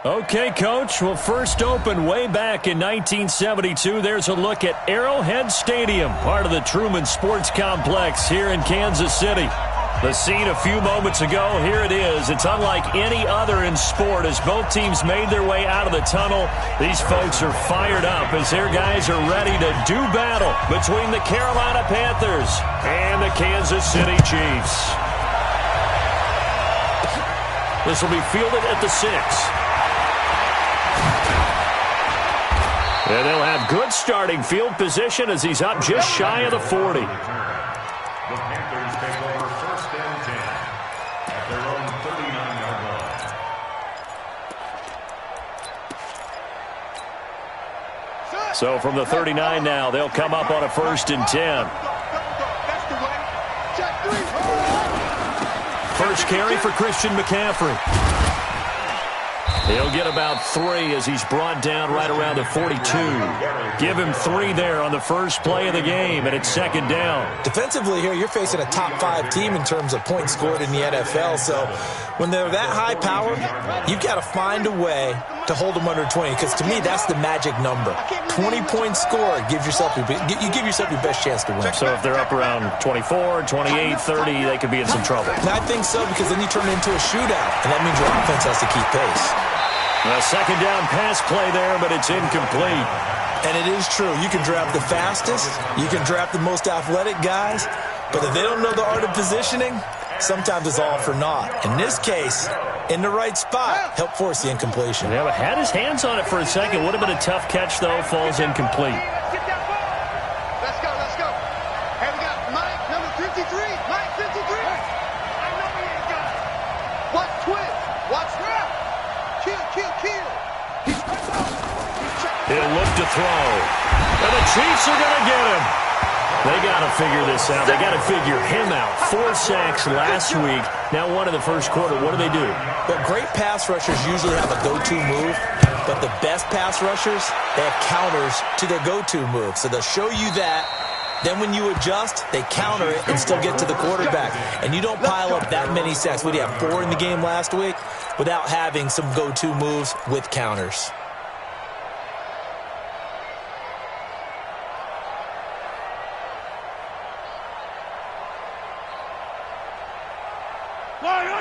Okay, Coach. Well, first opened way back in 1972. There's a look at Arrowhead Stadium, part of the Truman Sports Complex here in Kansas City. The scene a few moments ago, here it is. It's unlike any other in sport as both teams made their way out of the tunnel. These folks are fired up as their guys are ready to do battle between the Carolina Panthers and the Kansas City Chiefs. This will be fielded at the 6. And they'll have good starting field position as he's up just shy of the 40. The Panthers take over first and 10 at their own 39-yard line. So from the 39 now, they'll come up on a first and 10. First carry for Christian McCaffrey. He'll get about 3 as he's brought down right around the 42. Give him 3 there on the first play of the game, and it's second down. Defensively here, you're facing a top 5 team in terms of points scored in the NFL. So when they're that high powered, you've got to find a way to hold them under 20. Because to me, that's the magic number. 20 points scored, you give yourself your best chance to win. So if they're up around 24, 28, 30, they could be in some trouble. And I think so, because then you turn it into a shootout, and that means your offense has to keep pace. A second down pass play there, but it's incomplete. And it is true. You can draft the fastest. You can draft the most athletic guys. But if they don't know the art of positioning, sometimes it's all for naught. In this case, in the right spot, help force the incompletion. Yeah, but had his hands on it for a second. Would have been a tough catch, though. Falls incomplete. Let's go. Hey, we got Mike, number 53. Mike, 53. I know he ain't got it. Watch twist. Watch trap. Kill. He'll look to throw. And the Chiefs are going to get him. They got to figure this out. They got to figure him out. 4 sacks last week. Now 1 in the first quarter. What do? Well, great pass rushers usually have a go-to move. But the best pass rushers, they have counters to their go-to move. So they'll show you that. Then when you adjust, they counter it and still get to the quarterback. And you don't pile up that many sacks. What do you have, 4 in the game last week? Without having some go-to moves with counters.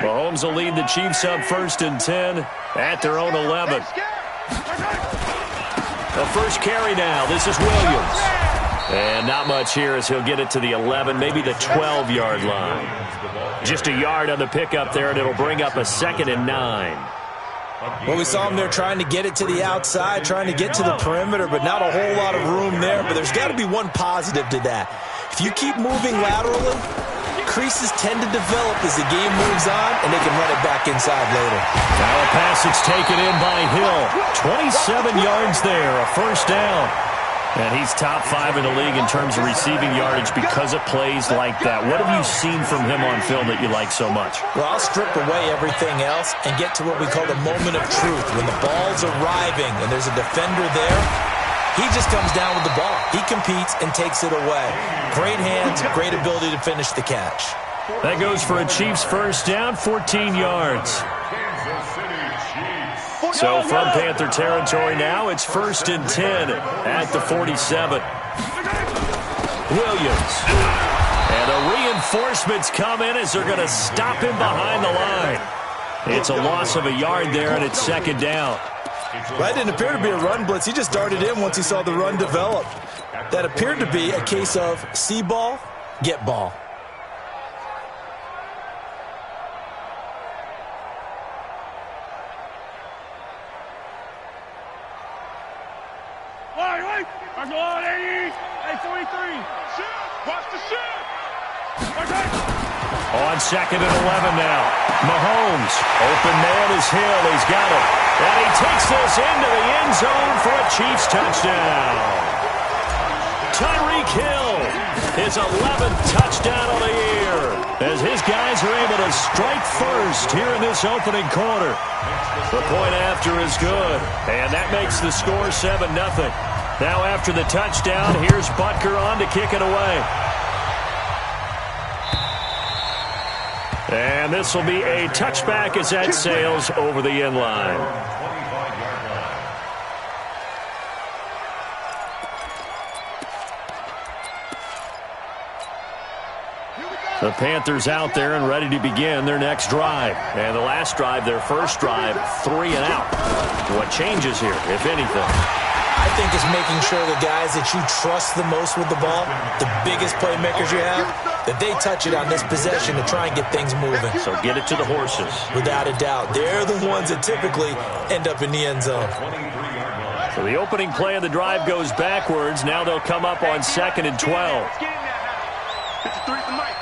Mahomes will lead the Chiefs up first and 10 at their own 11. The first carry now. This is Williams. And not much here as he'll get it to the 11, maybe the 12-yard line. Just a yard on the pickup there, and it'll bring up a second and 9. Well, we saw him there trying to get it to the outside, trying to get to the perimeter, but not a whole lot of room there. But there's got to be one positive to that. If you keep moving laterally, creases tend to develop as the game moves on, and they can run it back inside later. Now a pass that's taken in by Hill. 27 yards there, a first down. And he's top 5 in the league in terms of receiving yardage because of plays like that. What have you seen from him on film that you like so much? Well, I'll strip away everything else and get to what we call the moment of truth. When the ball's arriving and there's a defender there, he just comes down with the ball. He competes and takes it away. Great hands, great ability to finish the catch. That goes for a Chiefs first down, 14 yards. So from Panther territory now, it's first and 10 at the 47. Williams. And the reinforcements come in as they're going to stop him behind the line. It's a loss of a yard there, and it's second down. That didn't appear to be a run blitz. He just darted in once he saw the run develop. That appeared to be a case of see ball, get ball. I'm going 80. 43. Shoot. Watch the shoot. On second and 11 now. Mahomes. Open man is Hill. He's got it. And he takes this into the end zone for a Chiefs touchdown. Tyreek Hill, his 11th touchdown of the year, as his guys are able to strike first here in this opening quarter. The point after is good, and that makes the score 7-0. Now after the touchdown, here's Butker on to kick it away. And this will be a touchback as that sails over the end line. The Panthers out there and ready to begin their next drive. And the last drive, their first drive, 3 and out. What changes here, if anything? I think it's making sure the guys that you trust the most with the ball, the biggest playmakers you have, that they touch it on this possession to try and get things moving. So get it to the horses. Without a doubt. They're the ones that typically end up in the end zone. So the opening play of the drive goes backwards. Now they'll come up on 2nd and 12. 53 is the mic.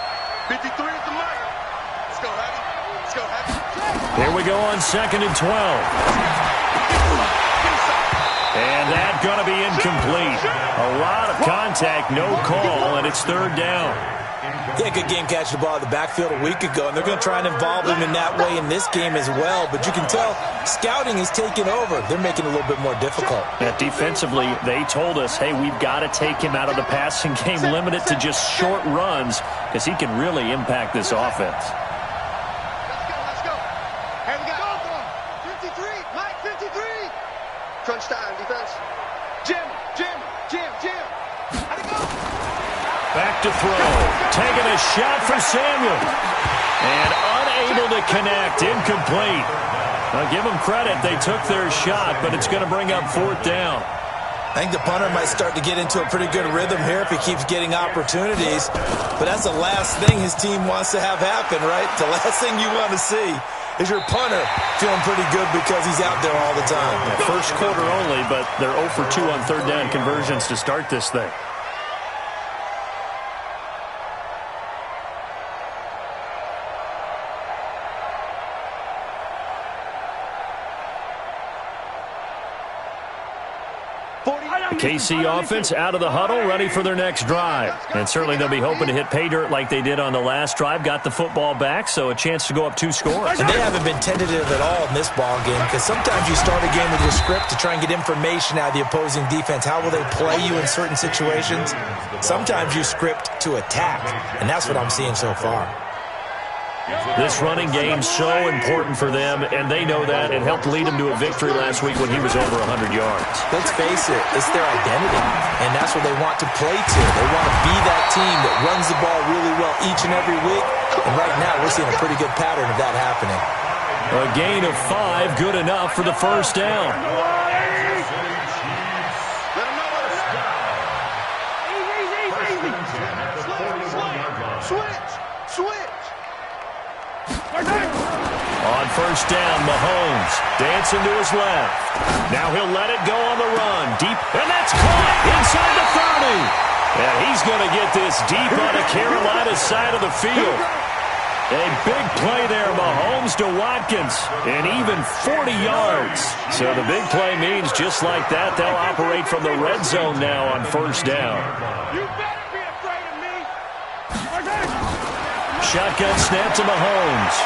53 is the mic. Let's go, Happy. Let's go, Happy. Here we go on 2nd and 12. And that's going to be incomplete. A lot of contact, no call, and it's 3rd down. Yeah, good game catching the ball in the backfield a week ago, and they're going to try and involve him in that way in this game as well. But you can tell scouting is taking over. They're making it a little bit more difficult. Yeah, defensively, they told us, hey, we've got to take him out of the passing game, limit it to just short runs, because he can really impact this offense. Let's go. Here we go. 53. Mike, 53. Crunch time, defense. Jim. How'd it go? Back to throw. Taking a shot for Samuel. And unable to connect. Incomplete. Now give them credit. They took their shot, but it's going to bring up 4th down. I think the punter might start to get into a pretty good rhythm here if he keeps getting opportunities. But that's the last thing his team wants to have happen, right? The last thing you want to see is your punter feeling pretty good because he's out there all the time. Yeah, first quarter only, but they're 0 for 2 on 3rd down conversions to start this thing. The KC offense out of the huddle, ready for their next drive. And certainly they'll be hoping to hit pay dirt like they did on the last drive. Got the football back, so a chance to go up 2 scores. And they haven't been tentative at all in this ball game, because sometimes you start a game with your script to try and get information out of the opposing defense. How will they play you in certain situations? Sometimes you script to attack, and that's what I'm seeing so far. This running game's so important for them, and they know that. It helped lead them to a victory last week when he was over 100 yards. Let's face it, it's their identity, and that's what they want to play to. They want to be that team that runs the ball really well each and every week, and right now we're seeing a pretty good pattern of that happening. A gain of 5, good enough for the first down. Switch. On first down, Mahomes dancing to his left. Now he'll let it go on the run. Deep, and that's caught inside the 30. And he's going to get this deep on the Carolina side of the field. A big play there, Mahomes to Watkins, and even 40 yards. So the big play means just like that, they'll operate from the red zone now on first down. You better be afraid of me. Shotgun snap to Mahomes.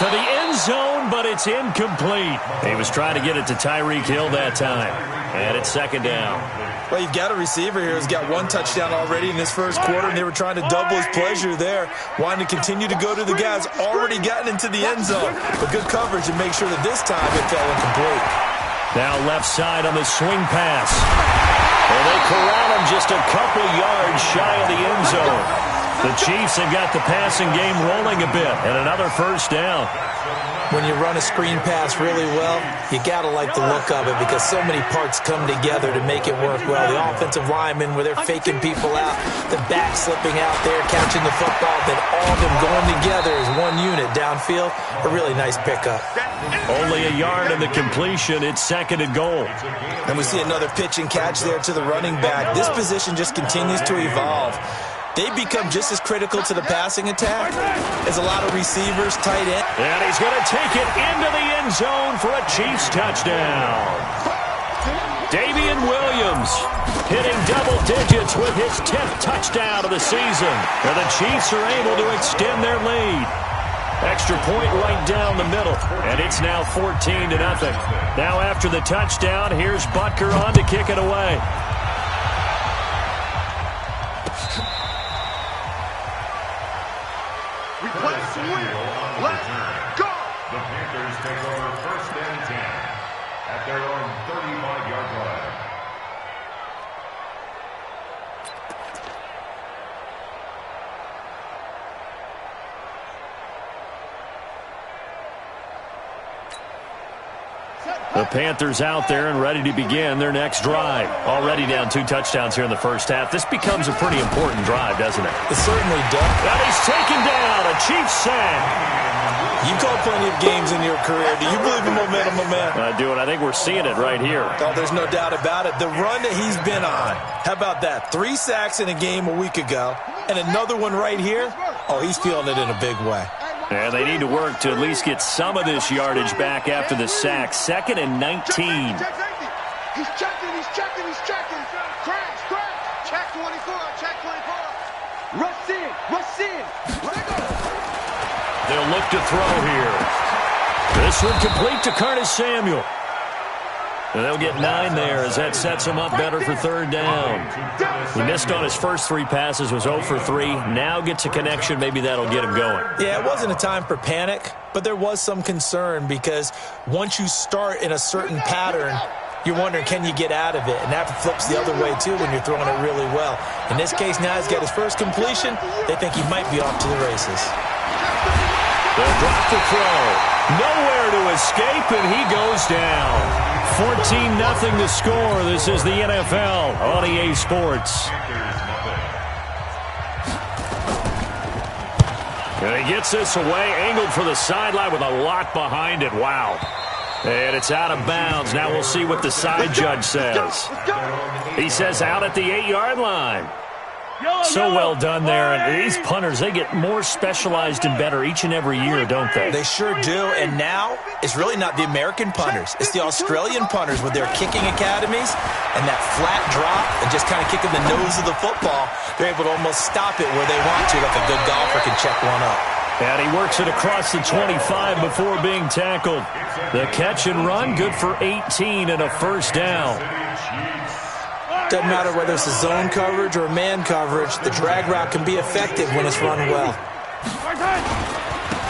To the end zone, but it's incomplete. He was trying to get it to Tyreek Hill that time. And it's 2nd down. Well, you've got a receiver here who's got 1 touchdown already in this first quarter, and they were trying to double his pleasure there, wanting to continue to go to the guys already gotten into the end zone. But good coverage and make sure that this time it fell incomplete. Now left side on the swing pass. And they corral him just a couple yards shy of the end zone. The Chiefs have got the passing game rolling a bit, and another first down. When you run a screen pass really well, you got to like the look of it because so many parts come together to make it work well. The offensive linemen, where they're faking people out, the back slipping out there, catching the football, then all of them going together as one unit downfield. A really nice pickup. Only a yard in the completion. It's 2nd and goal. And we see another pitch and catch there to the running back. This position just continues to evolve. They've become just as critical to the passing attack as a lot of receivers, tight end. And he's going to take it into the end zone for a Chiefs touchdown. Damian Williams hitting double digits with his 10th touchdown of the season. And the Chiefs are able to extend their lead. Extra point right down the middle. And it's now 14-0. Now after the touchdown, here's Butker on to kick it away. Let's go! The Panthers take over 1st and 10 at their own 35-yard line. The Panthers out there and ready to begin their next drive. Already down 2 touchdowns here in the first half. This becomes a pretty important drive, doesn't it? It certainly does. And he's taken down. A Chiefs sack. You've called plenty of games in your career. Do you believe in momentum, my man? I do, and I think we're seeing it right here. Oh, there's no doubt about it. The run that he's been on. How about that? 3 sacks in a game a week ago, and another one right here. Oh, he's feeling it in a big way. And they need to work to at least get some of this yardage back after the sack. 2nd and 19. He's checking. Crash. Check 24. Rush in. Let it go. They'll look to throw here. This one complete to Curtis Samuel. And they'll get 9 there as that sets him up better for 3rd down. He missed on his first 3 passes, was 0 for 3. Now gets a connection. Maybe that'll get him going. Yeah, it wasn't a time for panic, but there was some concern because once you start in a certain pattern, you're wondering, can you get out of it? And that flips the other way, too, when you're throwing it really well. In this case, now he's got his first completion. They think he might be off to the races. They'll drop the throw. Nowhere to escape, and he goes down. 14-0 the score. This is the NFL on EA Sports. And he gets this away, angled for the sideline with a lot behind it. Wow. And it's out of bounds. Now we'll see what the side judge says. He says out at the 8-yard line. So well done there. And these punters, they get more specialized and better each and every year, don't they? They sure do. And now it's really not the American punters. It's the Australian punters with their kicking academies and that flat drop and just kind of kicking the nose of the football. They're able to almost stop it where they want to, like a good golfer can check one up. And he works it across the 25 before being tackled. The catch and run, good for 18 and a first down. Doesn't matter whether it's a zone coverage or a man coverage, the drag route can be effective when it's run well.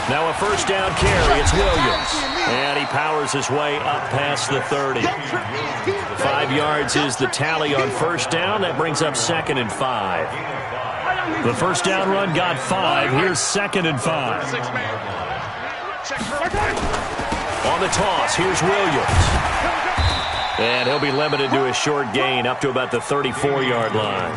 Now a first down carry, it's Williams. And he powers his way up past the 30. 5 yards is the tally on first down. That brings up 2nd and 5. The first down run got 5. Here's 2nd and 5. On the toss, here's Williams. And he'll be limited to a short gain up to about the 34-yard line.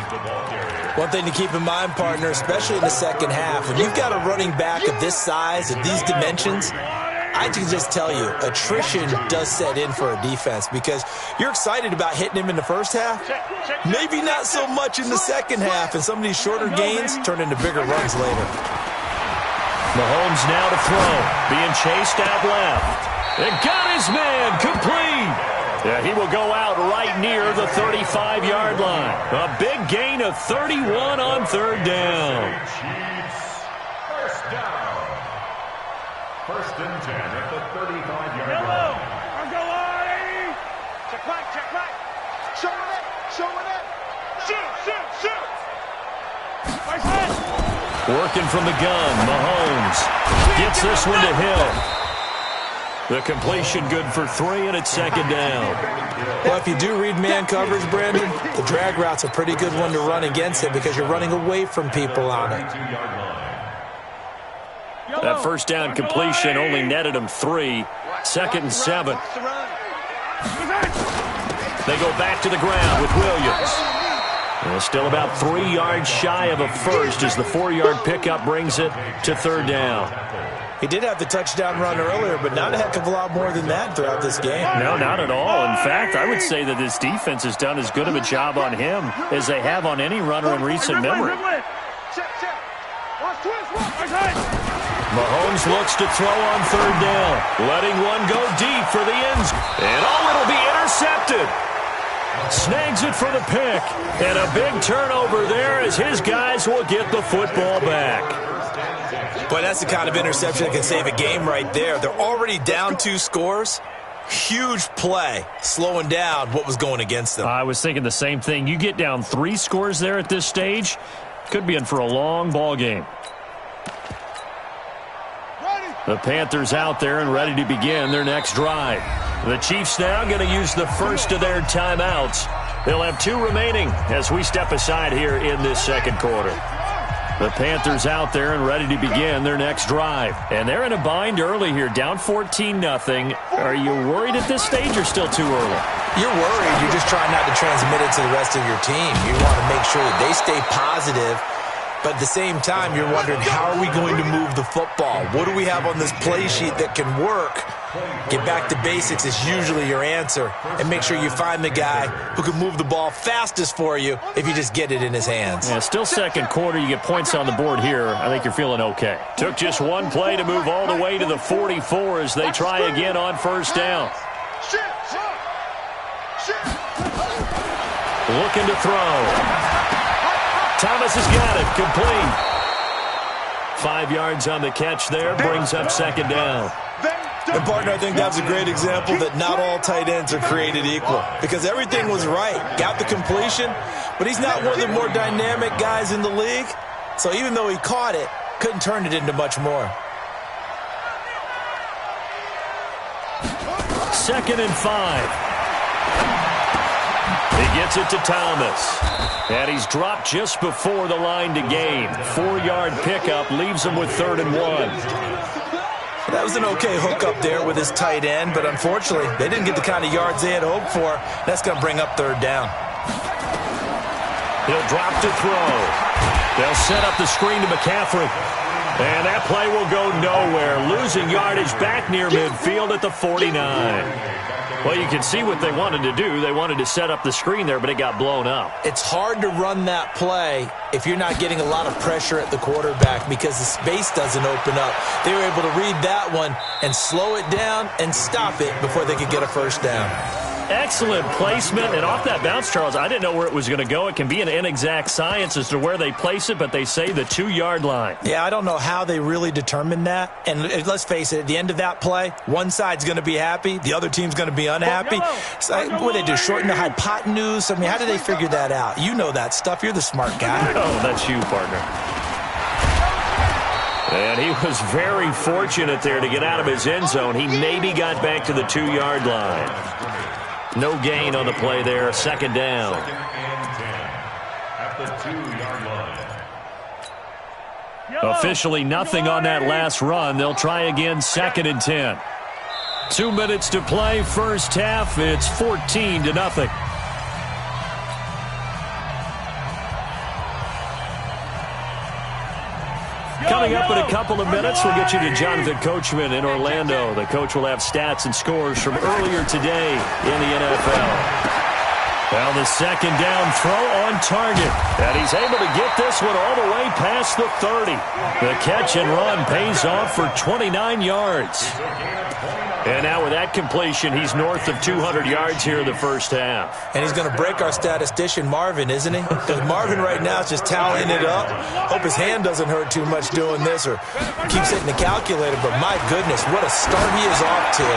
One thing to keep in mind, partner, especially in the second half, when you've got a running back of this size, of these dimensions, I can just tell you, attrition does set in for a defense because you're excited about hitting him in the first half. Maybe not so much in the second half, and some of these shorter gains turn into bigger runs later. Mahomes now to throw, being chased out left. And got his man, complete. Yeah, he will go out right near the 35-yard line. A big gain of 31 on 3rd down. First down. 1st and 10 at the 35-yard line. Check back. Show it. Shoot. Working from the gun, Mahomes gets this one to Hill. The completion good for 3, and it's 2nd down. Well, if you do read man coverage, Brandon, the drag route's a pretty good one to run against it because you're running away from people on it. That first down completion only netted him 3. 2nd and 7. They go back to the ground with Williams. And still about 3 yards shy of a first as the 4-yard pickup brings it to 3rd down. He did have the touchdown run earlier, but not a heck of a lot more than that throughout this game. No, not at all. In fact, I would say that this defense has done as good of a job on him as they have on any runner in recent memory. Mahomes looks to throw on 3rd down, letting one go deep for the end zone. And it'll be intercepted. Snags it for the pick. And a big turnover there as his guys will get the football back. But that's the kind of interception that can save a game right there. They're already down 2 scores. Huge play, slowing down what was going against them. I was thinking the same thing. You get down 3 scores there at this stage, could be in for a long ball game. The Panthers out there and ready to begin their next drive. The Chiefs now going to use the first of their timeouts. They'll have 2 remaining as we step aside here in this second quarter. The Panthers out there and ready to begin their next drive. And they're in a bind early here, down 14-0. Are you worried at this stage or still too early? You're worried. You're just trying not to transmit it to the rest of your team. You want to make sure that they stay positive. But at the same time, you're wondering, how are we going to move the football? What do we have on this play sheet that can work? Get back to basics is usually your answer. And make sure you find the guy who can move the ball fastest for you if you just get it in his hands. Yeah, still second quarter. You get points on the board here. I think you're feeling okay. Took just one play to move all the way to the 44 as they try again on first down. Looking to throw. Thomas has got it. Complete. 5 yards on the catch there. Brings up second down. And, partner, I think that's a great example that not all tight ends are created equal. Because everything was right. Got the completion, but he's not one of the more dynamic guys in the league. So even though he caught it, couldn't turn it into much more. 2nd and 5. He gets it to Thomas. And he's dropped just before the line to gain. 4-yard pickup leaves him with 3rd and 1. That was an okay hook up there with his tight end, but unfortunately, they didn't get the kind of yards they had hoped for. That's going to bring up 3rd down. He'll drop to throw. They'll set up the screen to McCaffrey. And that play will go nowhere. Losing yardage back near midfield at the 49. Well, you can see what they wanted to do. They wanted to set up the screen there, but it got blown up. It's hard to run that play if you're not getting a lot of pressure at the quarterback because the space doesn't open up. They were able to read that one and slow it down and stop it before they could get a first down. Excellent placement, and off that bounce, Charles, I didn't know where it was going to go. It can be an inexact science as to where they place it, but they say the 2-yard line. Yeah, I don't know how they really determined that. And let's face it, at the end of that play, one side's going to be happy, the other team's going to be unhappy. So, what did they do, shorten the hypotenuse? I mean, how did they figure that out? You know that stuff. You're the smart guy. Oh, that's you, partner. And he was very fortunate there to get out of his end zone. He maybe got back to the 2-yard line. No gain on the play there. 2nd down. 2nd and 10 at the 2-yard line. Officially nothing on that last run. They'll try again. 2nd and 10. 2 minutes to play. First half. It's 14-0. Coming up in a couple of minutes, we'll get you to Jonathan Coachman in Orlando. The coach will have stats and scores from earlier today in the NFL. Well, the 2nd down throw on target. And he's able to get this one all the way past the 30. The catch and run pays off for 29 yards. And now with that completion, he's north of 200 yards here in the first half. And he's going to break our statistician, Marvin, isn't he? Because Marvin right now is just tallying it up. Hope his hand doesn't hurt too much doing this or keeps hitting the calculator. But my goodness, what a start he is off to.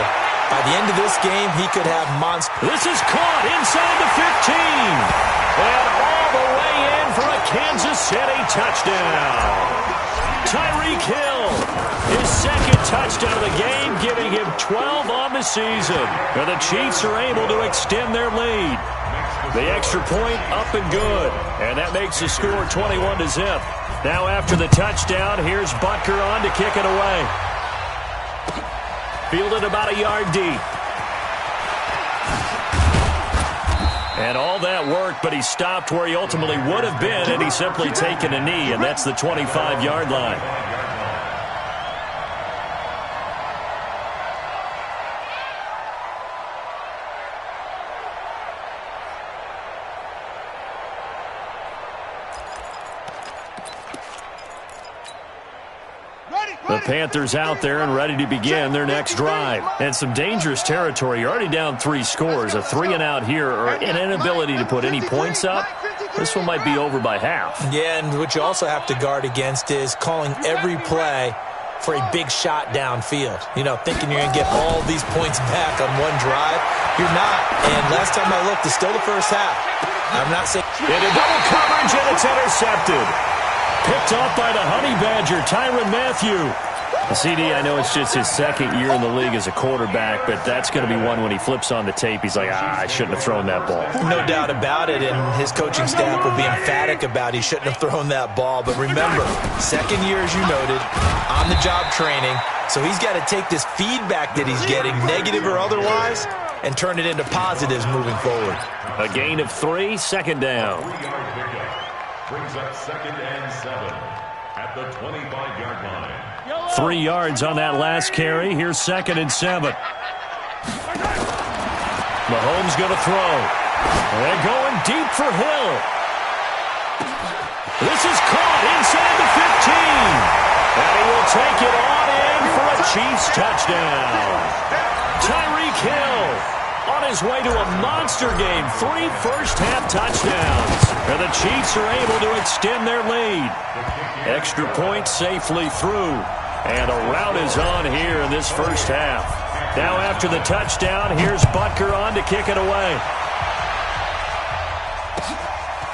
By the end of this game, he could have monster. This is caught inside the 15. And all the way in for a Kansas City touchdown. Tyreek Hill, his 2nd touchdown of the game, giving him 12 on the season. And the Chiefs are able to extend their lead. The extra point up and good. And that makes the score 21-0. Now after the touchdown, here's Butker on to kick it away. Fielded about a yard deep. And all that worked, but he stopped where he ultimately would have been, and he's simply taken a knee, and that's the 25-yard line. The Panthers out there and ready to begin their next drive. And some dangerous territory. You're already down 3 scores. A 3-and-out here or an inability to put any points up. This one might be over by half. Yeah, and what you also have to guard against is calling every play for a big shot downfield. You know, thinking you're going to get all these points back on one drive. You're not. And last time I looked, it's still the first half. I'm not saying... Into double coverage, and it's intercepted. Picked off by the Honey Badger, Tyrann Mathieu. CD, I know it's just his second year in the league as a quarterback, but that's going to be one when he flips on the tape, he's like, I shouldn't have thrown that ball. No doubt about it, and his coaching staff will be emphatic about he shouldn't have thrown that ball. But remember, second year, as you noted, on-the-job training, so he's got to take this feedback that he's getting, negative or otherwise, and turn it into positives moving forward. A gain of 3, second down. 3-yard pickup brings up 2nd and 7 at the 25-yard line. 3 yards on that last carry. Here's 2nd and 7. Mahomes going to throw. And going deep for Hill. This is caught inside the 15. And he will take it on in for a Chiefs touchdown. Tyreek Hill on his way to a monster game. 3 first-half touchdowns. And the Chiefs are able to extend their lead. Extra point safely through. And a rout is on here in this first half. Now after the touchdown, here's Butker on to kick it away.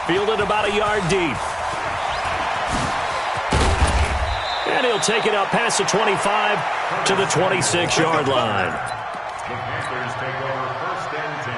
Fielded about a yard deep. And he'll take it up past the 25 to the 26-yard line. The Panthers take over 1st and 10.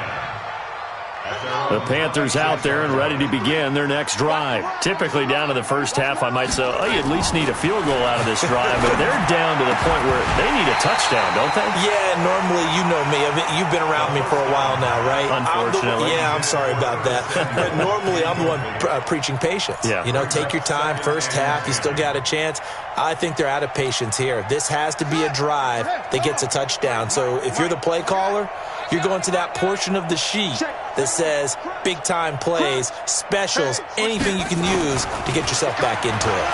The Panthers out there and ready to begin their next drive. Typically down to the first half, I might say, oh, you at least need a field goal out of this drive. But they're down to the point where they need a touchdown, don't they? Yeah, normally, you know me. I mean, you've been around me for a while now, right? Unfortunately. I'm sorry about that. But normally, I'm the one preaching patience. Yeah. You know, take your time. First half, you still got a chance. I think they're out of patience here. This has to be a drive that gets a touchdown. So if you're the play caller, you're going to that portion of the sheet that says big-time plays, specials, anything you can use to get yourself back into it.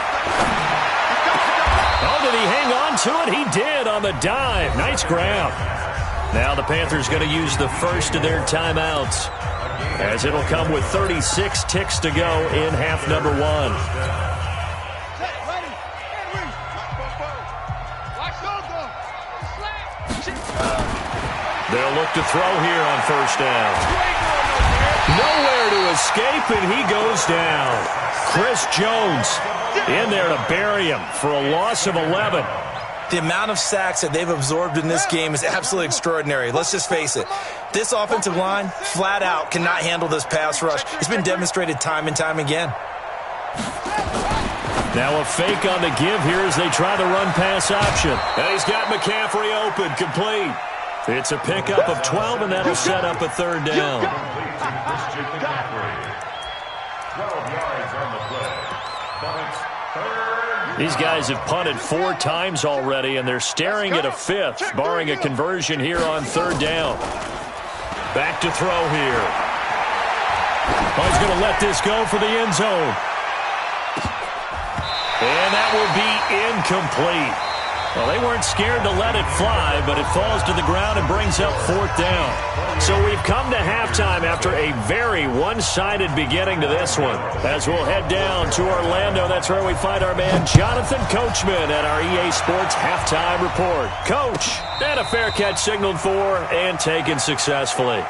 Oh, did he hang on to it? He did on the dive. Nice grab. Now the Panthers going to use the first of their timeouts, as it'll come with 36 ticks to go in half number 1. They'll look to throw here on first down. Nowhere to escape, and he goes down. Chris Jones in there to bury him for a loss of 11. The amount of sacks that they've absorbed in this game is absolutely extraordinary. Let's just face it. This offensive line, flat out, cannot handle this pass rush. It's been demonstrated time and time again. Now a fake on the give here as they try the run-pass option. And he's got McCaffrey open, complete. It's a pickup of 12, and that'll set up a third down. 12 yards on the play. But it's third. These guys have punted 4 times already, and they're staring at a 5th, barring a conversion here on third down. Back to throw here. Oh, he's going to let this go for the end zone. And that will be incomplete. Well, they weren't scared to let it fly, but it falls to the ground and brings up 4th down. So we've come to halftime after a very one-sided beginning to this one. As we'll head down to Orlando, that's where we find our man Jonathan Coachman at our EA Sports Halftime Report. Coach, and a fair catch signaled for and taken successfully.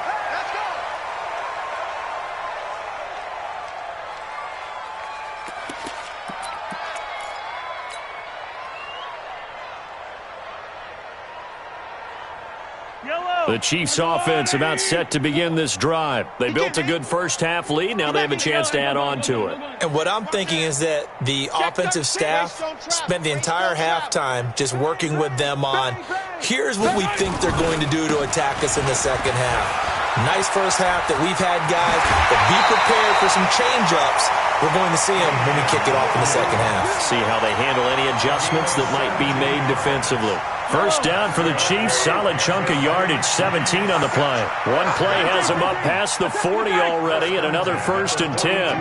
The Chiefs offense about set to begin this drive. They built a good first-half lead. Now they have a chance to add on to it. And what I'm thinking is that the offensive staff spent the entire halftime just working with them on, here's what we think they're going to do to attack us in the second half. Nice first half that we've had, guys, but be prepared for some change-ups. We're going to see them when we kick it off in the second half. See how they handle any adjustments that might be made defensively. First down for the Chiefs, solid chunk of yardage, 17 on the play. One play has them up past the 40 already, and another 1st and 10.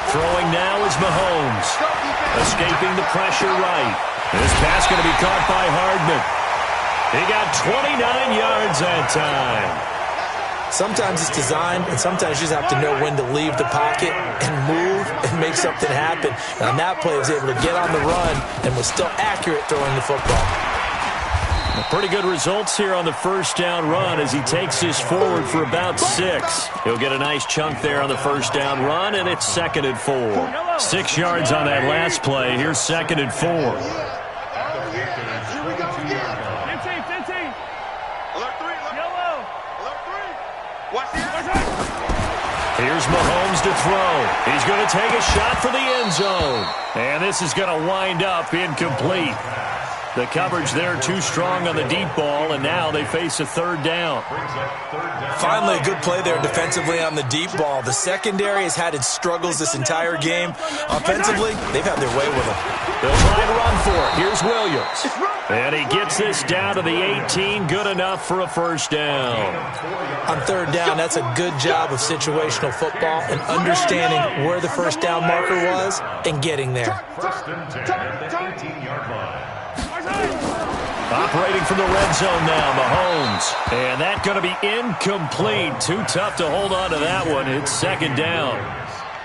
Throwing now is Mahomes, escaping the pressure right. This pass going to be caught by Hardman. He got 29 yards that time. Sometimes it's designed, and sometimes you just have to know when to leave the pocket and move and make something happen. And on that play, he was able to get on the run and was still accurate throwing the football. Pretty good results here on the first down run as he takes this forward for about 6. He'll get a nice chunk there on the first down run, and it's 2nd and 4. 6 yards on that last play. Here's 2nd and 4. Here we go again. 15. Alert 3. Yellow. Alert 3. Watch the Here's Mahomes to throw. He's going to take a shot for the end zone. And this is going to wind up incomplete. The coverage there too strong on the deep ball, and now they face a 3rd down. Finally, a good play there defensively on the deep ball. The secondary has had its struggles this entire game. Offensively, they've had their way with them. They'll try and run for it. Here's Williams. And he gets this down to the 18. Good enough for a 1st down. On 3rd down, that's a good job of situational football and understanding where the 1st down marker was and getting there. 1st and 10 at the 18-yard line. Operating from the red zone now, Mahomes. And that's going to be incomplete. Too tough to hold on to that one. It's 2nd down.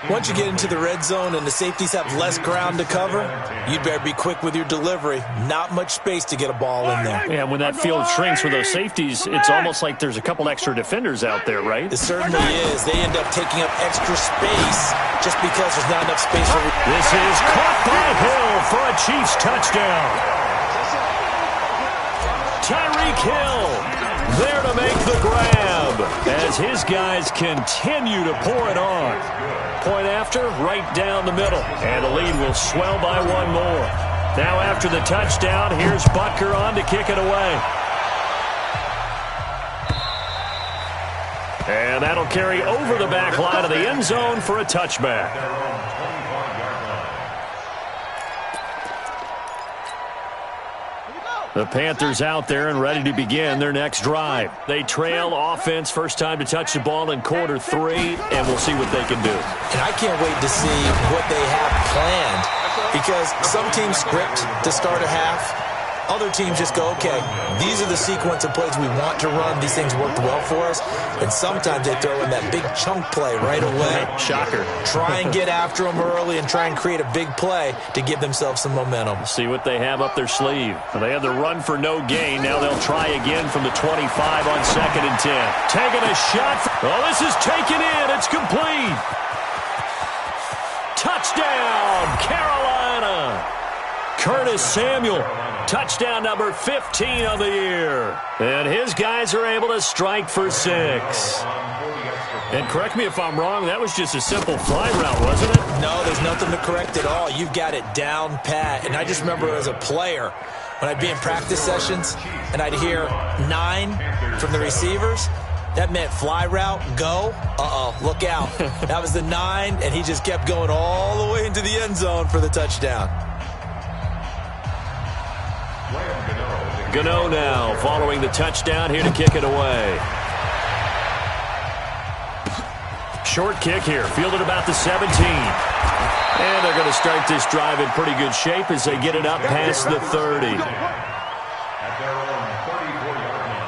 Once you get into the red zone and the safeties have less ground to cover, you'd better be quick with your delivery. Not much space to get a ball in there. Yeah, when that field shrinks for those safeties, it's almost like there's a couple extra defenders out there, right? It certainly is. They end up taking up extra space just because there's not enough space for... This is caught by Hill for a Chiefs touchdown. Tyreek Hill there to make the grab as his guys continue to pour it on. Point after, right down the middle. And the lead will swell by 1 more. Now after the touchdown, here's Butker on to kick it away. And that'll carry over the back line of the end zone for a touchback. The Panthers out there and ready to begin their next drive. They trail offense, first time to touch the ball in quarter 3, and we'll see what they can do. And I can't wait to see what they have planned because some teams script to start a half. Other teams just go, okay, these are the sequence of plays we want to run. These things worked well for us. And sometimes they throw in that big chunk play right away. Shocker. Try and get after them early and try and create a big play to give themselves some momentum. See what they have up their sleeve. They had the run for no gain. Now they'll try again from the 25 on 2nd and 10. Taking a shot. Oh, this is taken in. It's complete. Touchdown, Carolina. Curtis Samuel. Touchdown number 15 of the year. And his guys are able to strike for 6. And correct me if I'm wrong, that was just a simple fly route, wasn't it? No, there's nothing to correct at all. You've got it down pat. And I just remember as a player, when I'd be in practice sessions and I'd hear 9 from the receivers, that meant fly route, go. Uh-oh, look out. That was the 9, and he just kept going all the way into the end zone for the touchdown. Gano now following the touchdown here to kick it away. Short kick here, fielded about the 17. And they're going to start this drive in pretty good shape as they get it up past the 30. At their own 34-yard line.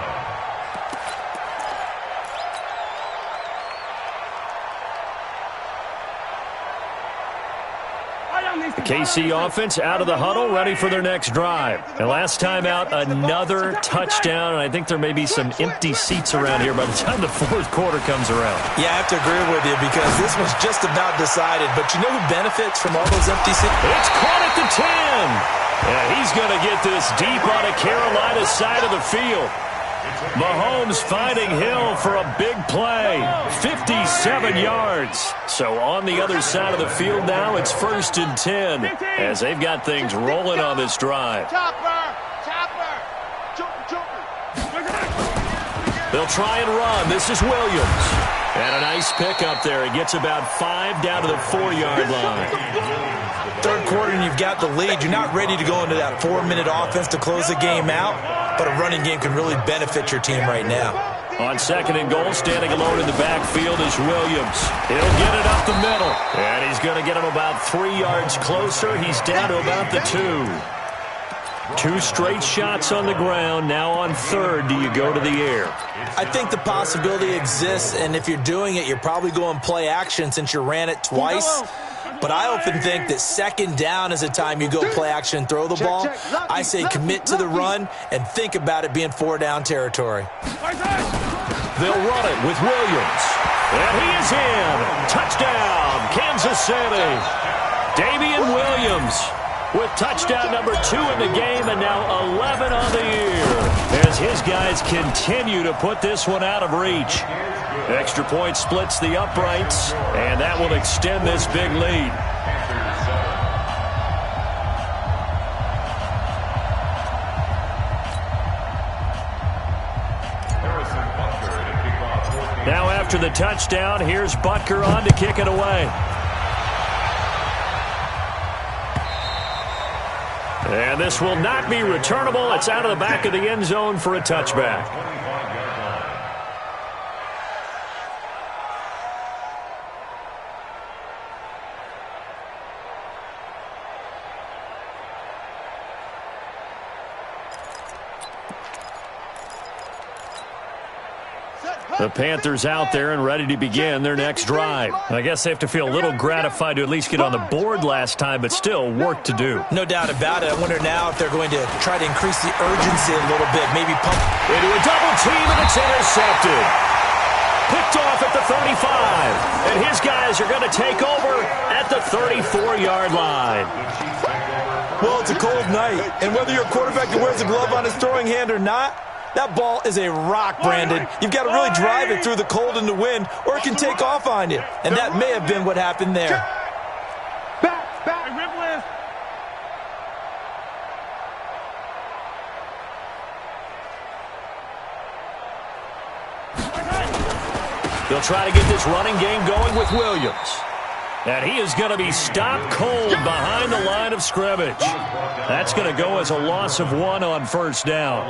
The KC offense out of the huddle, ready for their next drive. And last time out, another touchdown, and I think there may be some empty seats around here by the time the 4th quarter comes around. Yeah, I have to agree with you because this was just about decided. But you know who benefits from all those empty seats? It's caught at the 10. And he's going to get this deep on a Carolina side of the field. Mahomes finding Hill for a big play. 57 yards. So on the other side of the field now, it's 1st and 10 as they've got things rolling on this drive. They'll try and run. This is Williams. And a nice pick up there. He gets about 5 down to the 4-yard line. 3rd quarter and you've got the lead. You're not ready to go into that 4-minute offense to close the game out, but a running game can really benefit your team right now. On 2nd and goal, standing alone in the backfield is Williams. He'll get it up the middle. And he's going to get him about 3 yards closer. He's down to about the 2. 2 straight shots on the ground. Now on 3rd, do you go to the air? I think the possibility exists, and if you're doing it, you're probably going play action since you ran it twice. But I often think that second down is a time you go play action and throw the ball. I say commit to the run and think about it being 4-down territory. They'll run it with Williams. And he is in. Touchdown, Kansas City. Damian Williams with touchdown number 2 in the game and now 11 on the year as his guys continue to put this one out of reach. Extra point splits the uprights, and that will extend this big lead. Now after the touchdown, here's Butker on to kick it away. And this will not be returnable. It's out of the back of the end zone for a touchback. The Panthers out there and ready to begin their next drive. I guess they have to feel a little gratified to at least get on the board last time, but still work to do. No doubt about it. I wonder now if they're going to try to increase the urgency a little bit, maybe pump into a double team, and it's intercepted. Picked off at the 35, and his guys are going to take over at the 34-yard line. Well, it's a cold night, and whether you're a quarterback that wears a glove on his throwing hand or not, that ball is a rock, Brandon. You've got to really drive it through the cold and the wind, or it can take off on you. And that may have been what happened there. Back, They'll try to get this running game going with Williams. And he is going to be stopped cold behind the line of scrimmage. That's going to go as a loss of 1 on first down.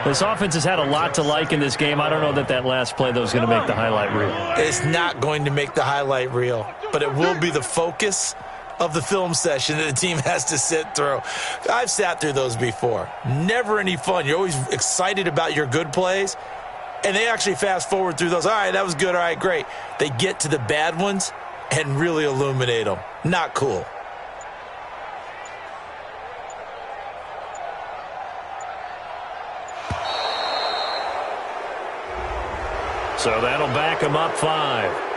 This offense has had a lot to like in this game. I don't know that that last play, though, is going to make the highlight reel. It's not going to make the highlight reel, but it will be the focus of the film session that the team has to sit through. I've sat through those before. Never any fun. You're always excited about your good plays, and they actually fast forward through those. All right, that was good. All right, great. They get to the bad ones and really illuminate them. Not cool. So that'll back him up 5.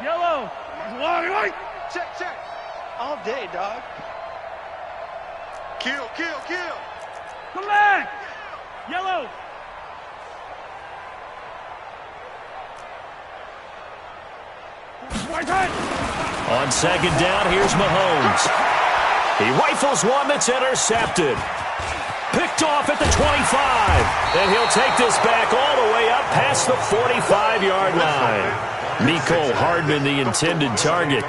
Yellow. Check. All day, dog. Kill. Come back. Yellow. On second down, here's Mahomes. He rifles one that's intercepted. Picked off at the 25. And he'll take this back all the way up past the 45-yard line. Mecole Hardman, the intended target.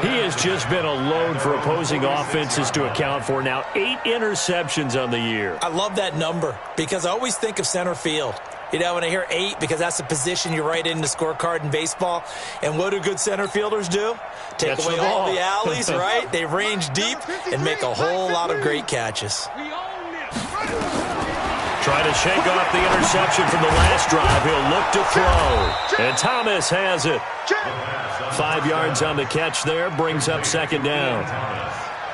He has just been a load for opposing offenses to account for. Now 8 interceptions on the year. I love that number because I always think of center field. You know, when I hear 8, because that's the position you write in the scorecard in baseball. And what do good center fielders do? Take away all the alleys, right? They range deep and make a whole lot of great catches. Try to shake off the interception from the last drive. He'll look to throw. And Thomas has it. 5 yards on the catch there. Brings up second down.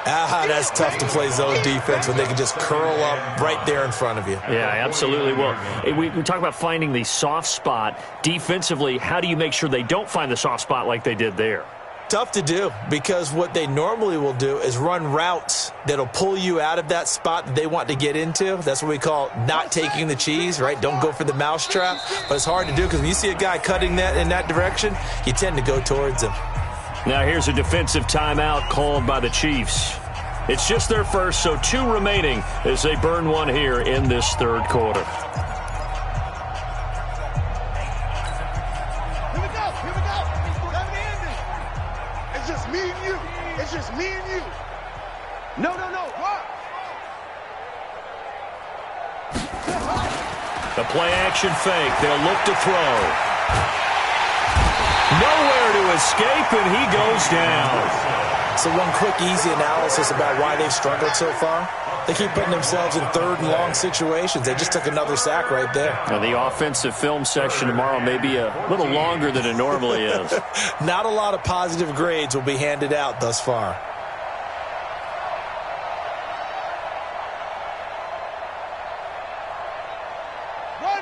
That's tough to play zone defense when they can just curl up right there in front of you. Yeah, absolutely. Well, we talk about finding the soft spot. Defensively, how do you make sure they don't find the soft spot like they did there? Tough to do because what they normally will do is run routes that'll pull you out of that spot that they want to get into. That's what we call not taking the cheese, right? Don't go for the mousetrap. But it's hard to do because when you see a guy cutting that in that direction, you tend to go towards him. Now here's a defensive timeout called by the Chiefs. It's just their first, so 2 remaining as they burn one here in this third quarter. Here we go. Let me end it. It's just me and you. No. What? The play action fake. They'll look to throw. Nowhere to escape, and he goes down. So one quick, easy analysis about why they've struggled so far. They keep putting themselves in third and long situations. They just took another sack right there. Now, the offensive film section tomorrow may be a little longer than it normally is. Not a lot of positive grades will be handed out thus far.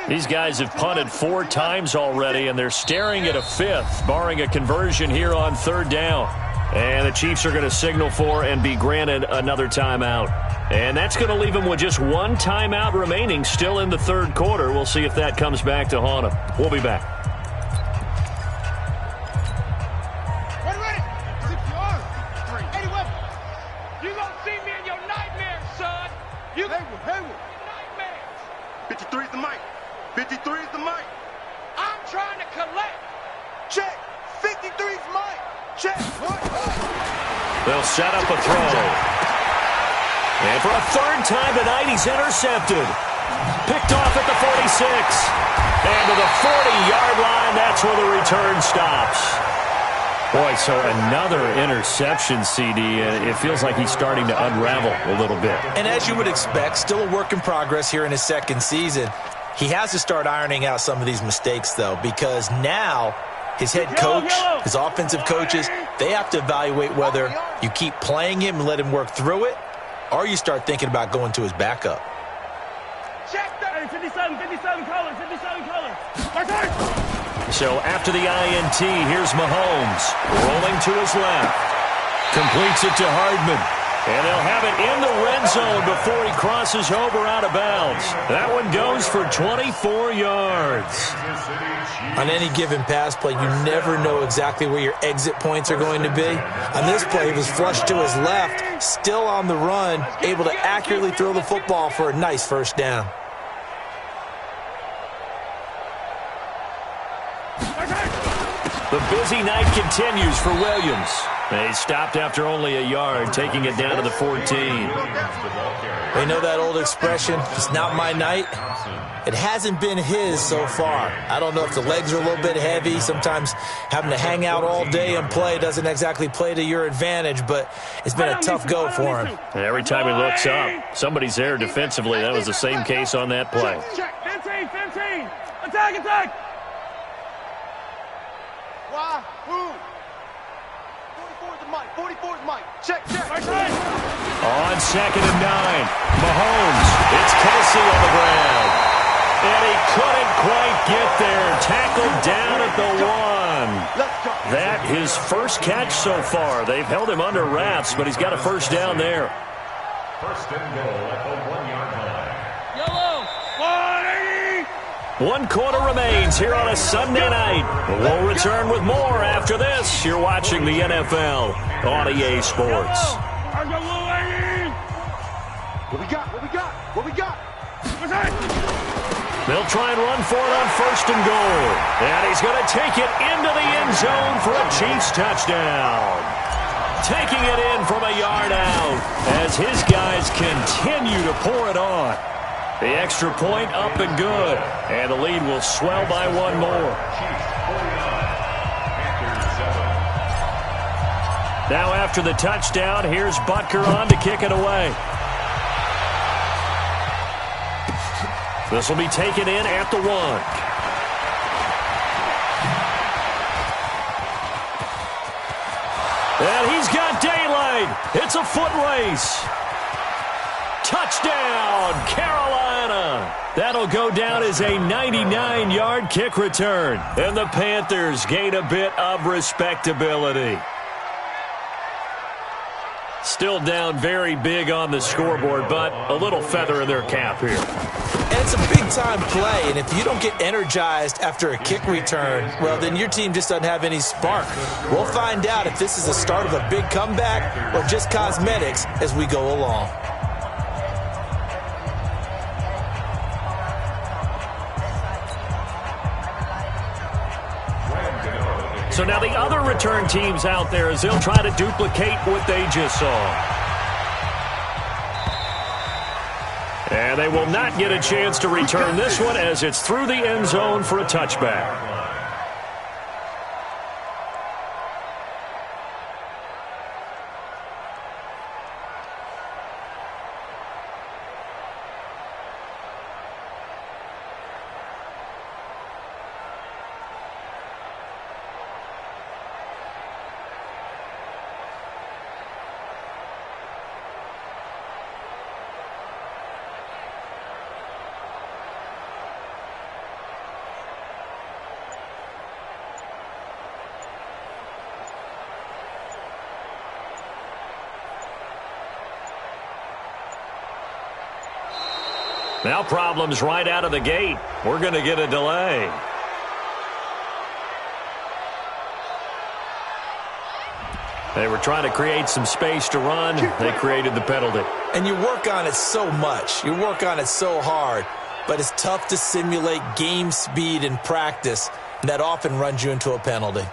These guys have punted 4 times already, and they're staring at a 5th, barring a conversion here on 3rd down. And the Chiefs are going to signal for and be granted another timeout. And that's going to leave them with just 1 timeout remaining still in the 3rd quarter. We'll see if that comes back to haunt them. We'll be back. Ready. 6 yards. 81. You gonna see me in your nightmares, son. You Hayward. Nightmares. 53 is the mic. 53 is the mic. I'm trying to collect. Check. 53 is mic. Check. They'll set up a throw. And for a 3rd time tonight, he's intercepted. Picked off at the 46. And to the 40-yard line, that's where the return stops. Boy, so another interception, CD. It feels like he's starting to unravel a little bit. And as you would expect, still a work in progress here in his 2nd season. He has to start ironing out some of these mistakes, though, because now his head coach, his offensive coaches, they have to evaluate whether you keep playing him and let him work through it, or you start thinking about going to his backup. Check that. 57 colors. So after the INT, here's Mahomes rolling to his left. Completes it to Hardman. And they'll have it in the red zone before he crosses over out of bounds. That one goes for 24 yards. On any given pass play, you never know exactly where your exit points are going to be. On this play, he was flushed to his left, still on the run, able to accurately throw the football for a nice 1st down. The busy night continues for Williams. They stopped after only a yard, taking it down to the 14. They know that old expression, it's not my night. It hasn't been his so far. I don't know if the legs are a little bit heavy. Sometimes having to hang out all day and play doesn't exactly play to your advantage, but it's been a tough go for him. Every time he looks up, somebody's there defensively. That was the same case on that play. 15. Attack. Why? Who? 44 is the mic. 44 is mic. Check. On 2nd and 9, Mahomes. It's Kelsey on the ground. And he couldn't quite get there. Tackled down at the 1. That his first catch so far. They've held him under wraps, but he's got a 1st down there. 1st and goal at the 1-yard line. Yellow. 1 quarter remains here on a Sunday night. We'll return with more after this. You're watching the NFL on EA Sports. What we got? They'll try and run for it on 1st and goal. And he's going to take it into the end zone for a Chiefs touchdown. Taking it in from a yard out as his guys continue to pour it on. The extra point up and good. And the lead will swell by 1 more. Now after the touchdown, here's Butker on to kick it away. This will be taken in at the 1. And he's got daylight. It's a foot race. Touchdown, Carolina. That'll go down as a 99-yard kick return. And the Panthers gain a bit of respectability. Still down very big on the scoreboard, but a little feather in their cap here. And it's a big-time play, and if you don't get energized after a kick return, well, then your team just doesn't have any spark. We'll find out if this is the start of a big comeback or just cosmetics as we go along. So now the other return teams out there as they'll try to duplicate what they just saw. And they will not get a chance to return this one as it's through the end zone for a touchback. Now problems right out of the gate. We're going to get a delay. They were trying to create some space to run. They created the penalty. And you work on it so much. You work on it so hard. But it's tough to simulate game speed in practice. And that often runs you into a penalty.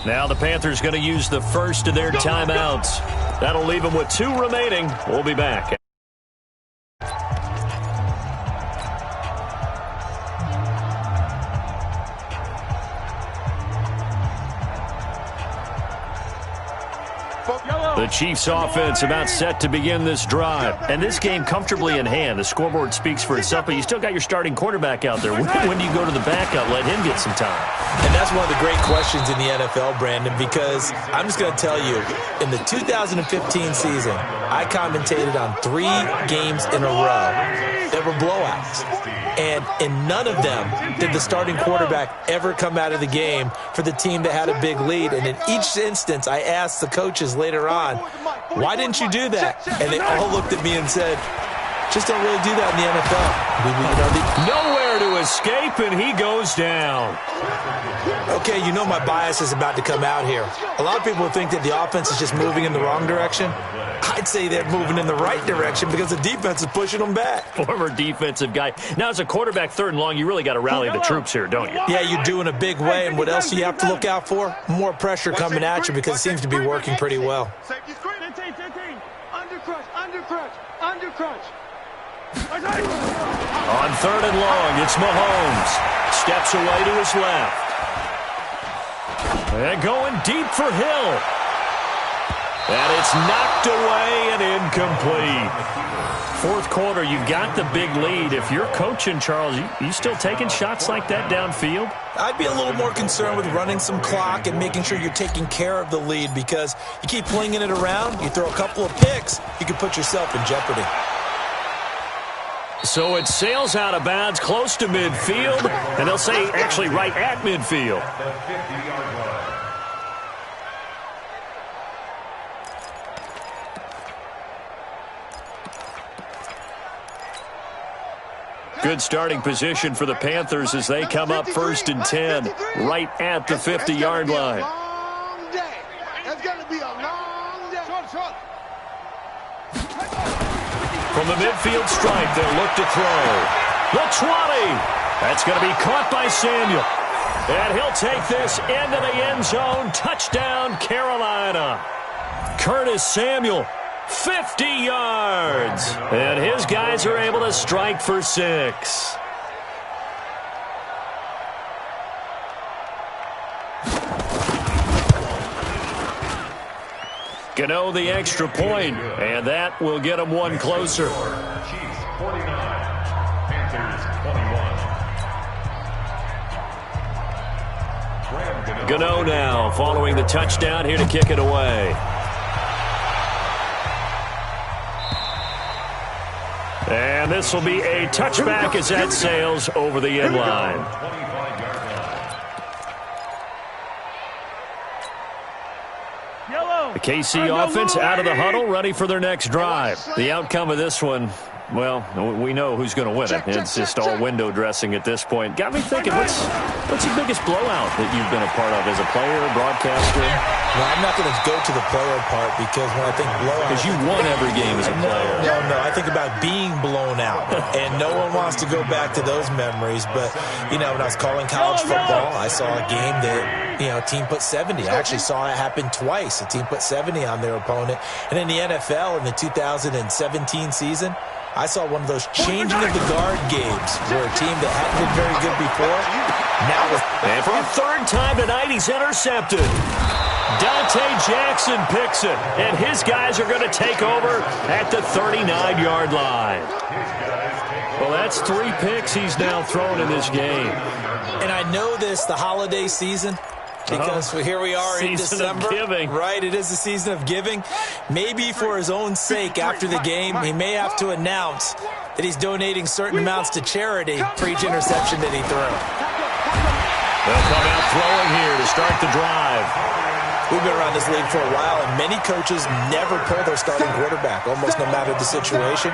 Now the Panthers going to use the first of their timeouts. That'll leave them with 2 remaining. We'll be back. The Chiefs offense about set to begin this drive. And this game comfortably in hand. The scoreboard speaks for itself, but you still got your starting quarterback out there. When do you go to the backup, let him get some time? And that's one of the great questions in the NFL, Brandon, because I'm just going to tell you, in the 2015 season, I commentated on 3 games in a row that were blowouts. And in none of them did the starting quarterback ever come out of the game for the team that had a big lead. And in each instance, I asked the coaches later on, why didn't you do that? And they all looked at me and said, just don't really do that in the NFL. Nowhere to escape, and he goes down. Okay, you know my bias is about to come out here. A lot of people think that the offense is just moving in the wrong direction. I'd say they're moving in the right direction because the defense is pushing them back. Former defensive guy. Now, as a quarterback, 3rd and long, you really got to rally the troops here, don't you? Yeah, you do in a big way. And what else do you have to look out for? More pressure coming at you because it seems to be working pretty well. 15. Under crunch. On 3rd and long, it's Mahomes. Steps away to his left. And going deep for Hill. And it's knocked away and incomplete. 4th quarter, you've got the big lead. If you're coaching, Charles, you still taking shots like that downfield? I'd be a little more concerned with running some clock and making sure you're taking care of the lead because you keep flinging it around, you throw a couple of picks, you could put yourself in jeopardy. So it sails out of bounds close to midfield, and they'll say actually right at midfield. The 50-yard line. Good starting position for the Panthers as they come up 1st and 10, right at the 50-yard line. It's going to be a long day. From the midfield stripe, they'll look to throw. The 20. That's going to be caught by Samuel. And he'll take this into the end zone. Touchdown, Carolina. Curtis Samuel, 50 yards. And his guys are able to strike for 6. Gano the extra point, and that will get them one closer. Chiefs 49, Panthers 21. Gano now following the touchdown here to kick it away. And this will be a touchback as that sails over the end line. 25-yard line. The KC offense out of the huddle, ready for their next drive. The outcome of this one, well, we know who's going to win it. It's just all window dressing at this point. Got me thinking, what's the biggest blowout that you've been a part of as a player, broadcaster? No, I'm not going to go to the player part because when I think blowout... Because you won every game as a player. No, I think about being blown out. And no one wants to go back to those memories. But, you know, when I was calling college football, I saw a game that, you know, a team put 70. I actually saw it happen twice. A team put 70 on their opponent. And in the NFL, in the 2017 season, I saw one of those changing of the guard games where a team that hadn't been very good before, now... And for a 3rd time tonight, he's intercepted. Dante Jackson picks it, and his guys are going to take over at the 39-yard line. Well, that's 3 picks he's now thrown in this game. And I know this, the holiday season, because here we are in December. Season of giving. Right, it is the season of giving. Maybe for his own sake, after the game, he may have to announce that he's donating certain amounts to charity for each interception that he threw. They'll come out throwing here to start the drive. We've been around this league for a while, and many coaches never pull their starting quarterback, almost no matter the situation.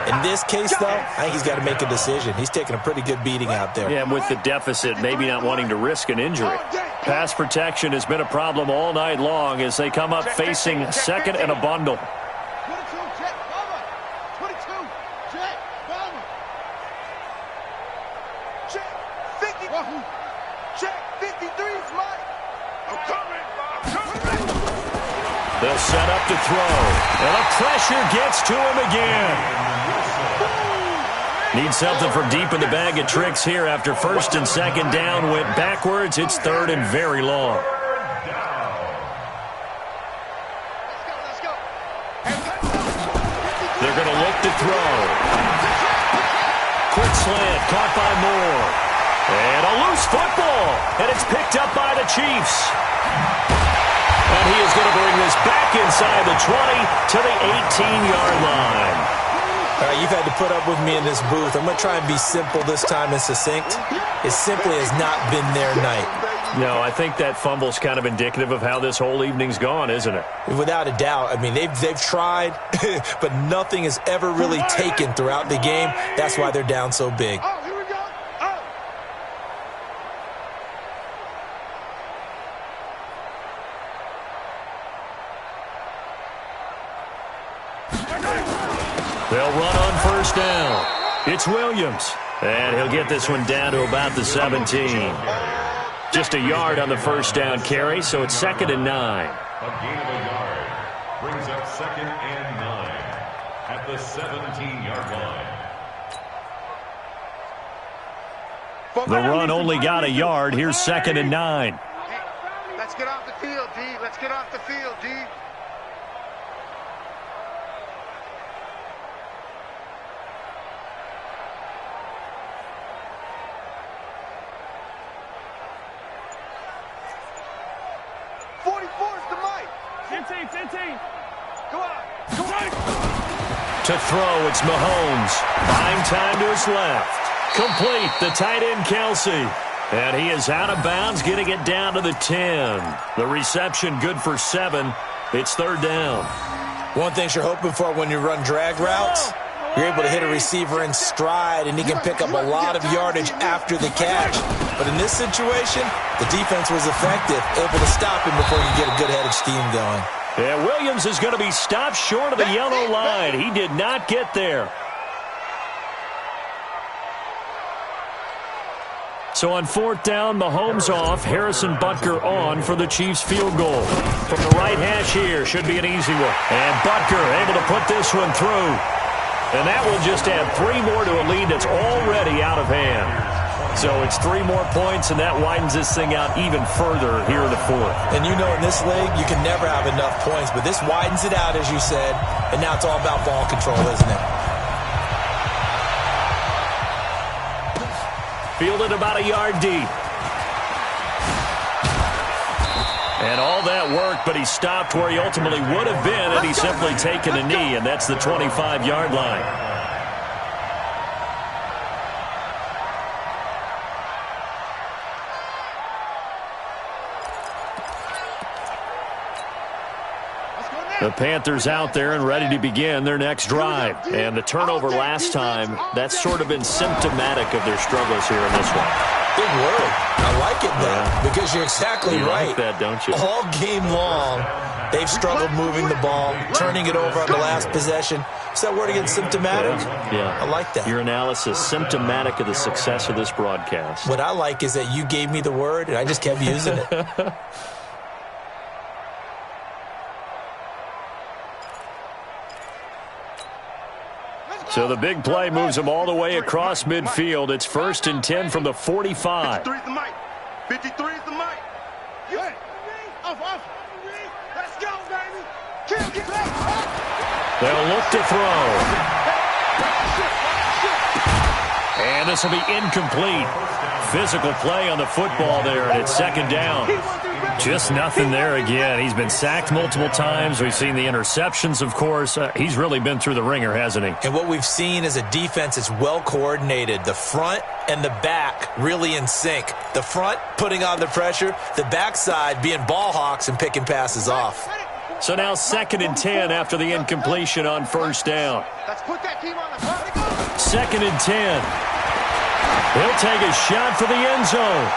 In this case, though, I think he's got to make a decision. He's taking a pretty good beating out there. Yeah, and with the deficit, maybe not wanting to risk an injury. Pass protection has been a problem all night long as they come up facing second and a bundle. 22, check, bomber. 22, check, bomber. Check, 50. Check, 53 is mine. I'm coming. They'll set up to throw. And the pressure gets to him again. Need something from deep in the bag of tricks here after first and second down went backwards. It's third and very long. Let's go. They're going to look to throw. Quick slant caught by Moore. And a loose football. And it's picked up by the Chiefs. And he is going to bring this back inside the 20 to the 18-yard line. All right, you've had to put up with me in this booth. I'm going to try and be simple this time and succinct. It simply has not been their night. No, I think that fumble's kind of indicative of how this whole evening's gone, isn't it? Without a doubt. I mean, they've tried, but nothing has ever really taken throughout the game. That's why they're down so big. Oh, here we go. Oh. They'll run on first down. It's Williams. And he'll get this one down to about the 17. Just a yard on the first down carry, so it's 2nd and 9. A gain of a yard brings up 2nd and 9 at the 17-yard line. The run only got a yard. Here's 2nd and 9. Let's get off the field, D. Let's get off the field, D. To throw, it's Mahomes. Buying time to his left. Complete, the tight end, Kelsey. And he is out of bounds, getting it down to the 10. The reception good for 7. It's 3rd down. One thing you're hoping for when you run drag routes, you're able to hit a receiver in stride, and he can pick up a lot of yardage after the catch. But in this situation, the defense was effective, able to stop him before you get a good head of steam going. Yeah, Williams is going to be stopped short of the yellow line. He did not get there. So on 4th down, Mahomes off, Harrison Butker on for the Chiefs field goal. From the right hash here, should be an easy one. And Butker able to put this one through. And that will just add 3 more to a lead that's already out of hand. So it's 3 more points, and that widens this thing out even further here in the 4th. And you know in this league, you can never have enough points, but this widens it out, as you said, and now it's all about ball control, isn't it? Fielded about a yard deep. And all that worked, but he stopped where he ultimately would have been, and he's simply taken a knee, and that's the 25-yard line. The Panthers out there and ready to begin their next drive. And the turnover last time, that's sort of been symptomatic of their struggles here in this one. Big word. I like it, though, because you're exactly right. Like that, don't you? All game long, they've struggled moving the ball, turning it over on the last possession. Is that word again, symptomatic? Yeah. I like that. Your analysis, symptomatic of the success of this broadcast. What I like is that you gave me the word, and I just kept using it. So the big play moves them all the way across midfield. It's 1st and 10 from the 45. 53 is the mic. 53 is the mic. They'll look to throw. And this will be incomplete. Physical play on the football there, and it's second down. Just nothing there again. He's been sacked multiple times. We've seen the interceptions, of course. He's really been through the ringer, hasn't he? And what we've seen is a defense that's well coordinated. The front and the back really in sync. The front putting on the pressure, the backside being ball hawks and picking passes off. So now 2nd and 10 after the incompletion on first down. Let's put that team on the front. 2nd and 10. He'll take a shot for the end zone.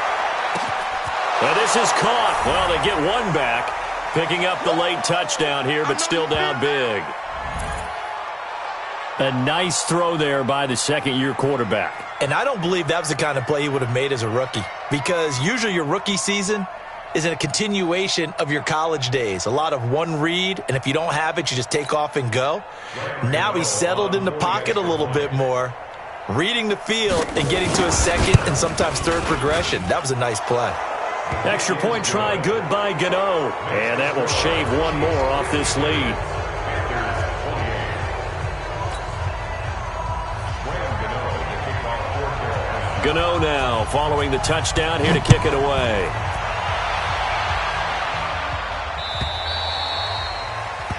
Well, this is caught. Well, they get one back, picking up the late touchdown here, but still down big. A nice throw there by the second-year quarterback. And I don't believe that was the kind of play he would have made as a rookie, because usually your rookie season is a continuation of your college days. A lot of one read, and if you don't have it, you just take off and go. Now he's settled in the pocket a little bit more, reading the field and getting to a second and sometimes third progression. That was a nice play. Extra point try good by Gano. And that will shave one more off this lead. Gano now following the touchdown here to kick it away.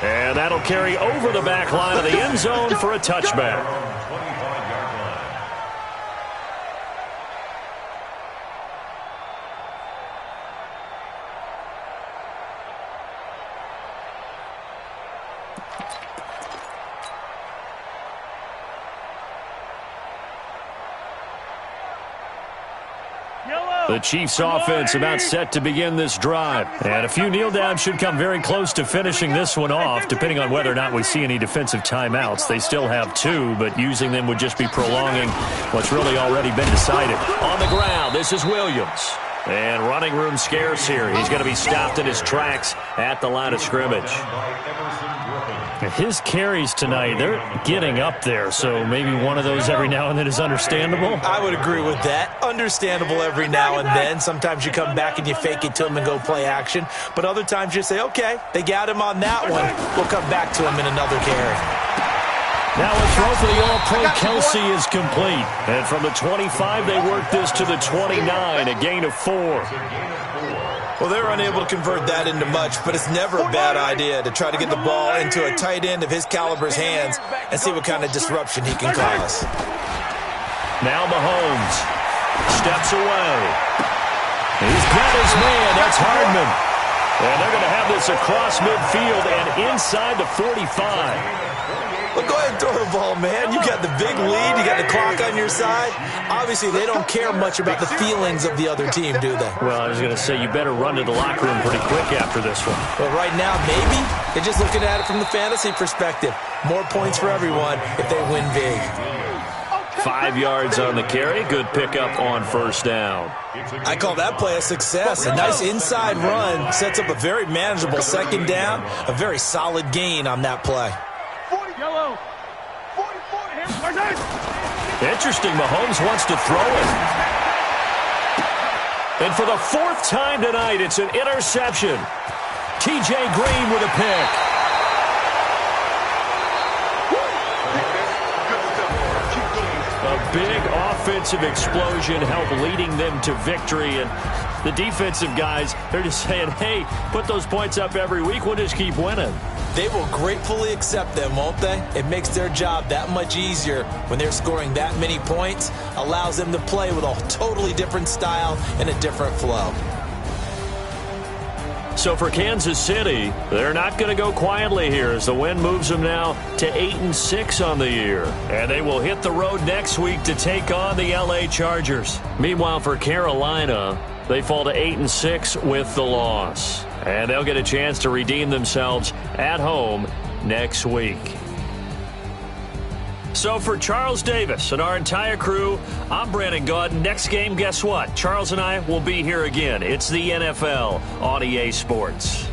And that'll carry over the back line of the end zone for a touchback. The Chiefs offense about set to begin this drive. And a few kneel downs should come very close to finishing this one off, depending on whether or not we see any defensive timeouts. They still have 2, but using them would just be prolonging what's really already been decided. On the ground, this is Williams. And running room scarce here. He's going to be stopped in his tracks at the line of scrimmage. His carries tonight, they're getting up there, so maybe one of those every now and then is understandable. I would agree with that. Understandable every now and then. Sometimes you come back and you fake it to him and go play action. But other times you say, okay, they got him on that one. We'll come back to him in another carry. Now a throw for the All-Pro Kelsey is complete. And from the 25, they work this to the 29, a gain of 4. Well, they're unable to convert that into much, but it's never a bad idea to try to get the ball into a tight end of his caliber's hands and see what kind of disruption he can cause. Now Mahomes steps away. He's got his man. That's Hardman. And they're going to have this across midfield and inside the 45. Well, go ahead and throw the ball, man. You got the big lead. You got the clock on your side. Obviously, they don't care much about the feelings of the other team, do they? Well, I was going to say, you better run to the locker room pretty quick after this one. Well, right now, maybe. They're just looking at it from the fantasy perspective. More points for everyone if they win big. 5 yards on the carry. Good pickup on first down. I call that play a success. A nice inside run sets up a very manageable second down. A very solid gain on that play. Yellow. 44. Interesting. Mahomes wants to throw it. And for the 4th time tonight, it's an interception. T.J. Green with a pick. A big offensive explosion helped leading them to victory. And the defensive guys, they're just saying, hey, put those points up every week. We'll just keep winning. They will gratefully accept them, won't they? It makes their job that much easier when they're scoring that many points. Allows them to play with a totally different style and a different flow. So for Kansas City, they're not going to go quietly here as the win moves them now to 8-6 on the year. And they will hit the road next week to take on the L.A. Chargers. Meanwhile, for Carolina, they fall to 8-6 with the loss. And they'll get a chance to redeem themselves at home next week. So for Charles Davis and our entire crew, I'm Brandon Gaudin. Next game, guess what? Charles and I will be here again. It's the NFL on EA Sports.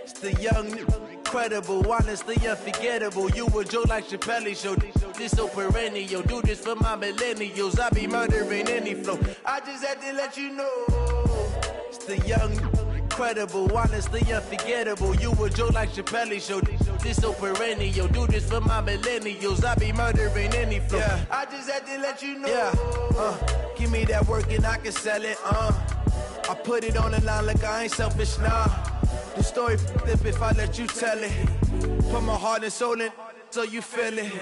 It's the young, incredible, honestly unforgettable. You a joke like Chappelle Show. This so perennial. Do this for my millennials. I be murdering any flow. I just had to let you know. It's the young, incredible, honestly unforgettable. You a joke like Chappelle Show. This so perennial. Do this for my millennials. I be murdering any flow. Yeah. I just had to let you know. Yeah. Give me that work and I can sell it. I put it on the line like I ain't selfish, nah. The story flip if I let you tell it. Put my heart and soul in so you feel it.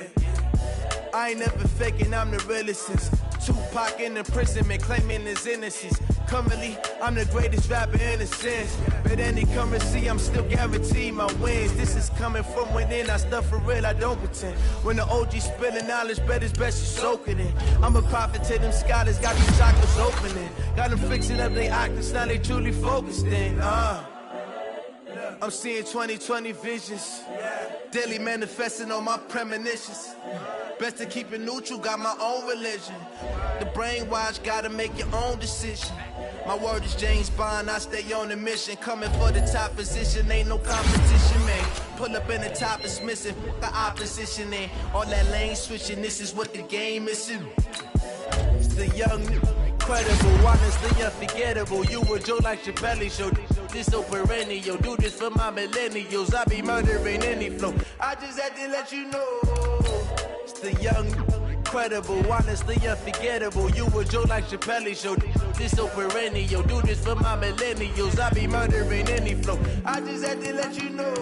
I ain't never faking, I'm the realest since Tupac in imprisonment, claiming his innocence. Currently, I'm the greatest rapper in a sense. But any currency, I'm still guaranteed my wins. This is coming from within, I stuff for real, I don't pretend. When the OG spilling knowledge, bet it's best you soak it in. I'm a prophet to them scholars, got these chakras opening. Got them fixing up their octaves, now they truly focused in. I'm seeing 2020 visions. Daily manifesting on my premonitions. Best to keep it neutral, got my own religion. The brainwash, gotta make your own decision. My word is James Bond, I stay on a mission. Coming for the top position, ain't no competition, man. Pull up in the top, it's missing, the opposition ain't. All that lane switching, this is what the game is. It's the young, incredible, honestly unforgettable. You a joke like Chappelle Show. This so perennial. Do this for my millennials. I be murdering any flow. I just had to let you know. It's the young, incredible, honestly unforgettable. You a joke like Chappelle Show. This so perennial. Do this for my millennials. I be murdering any flow. I just had to let you know.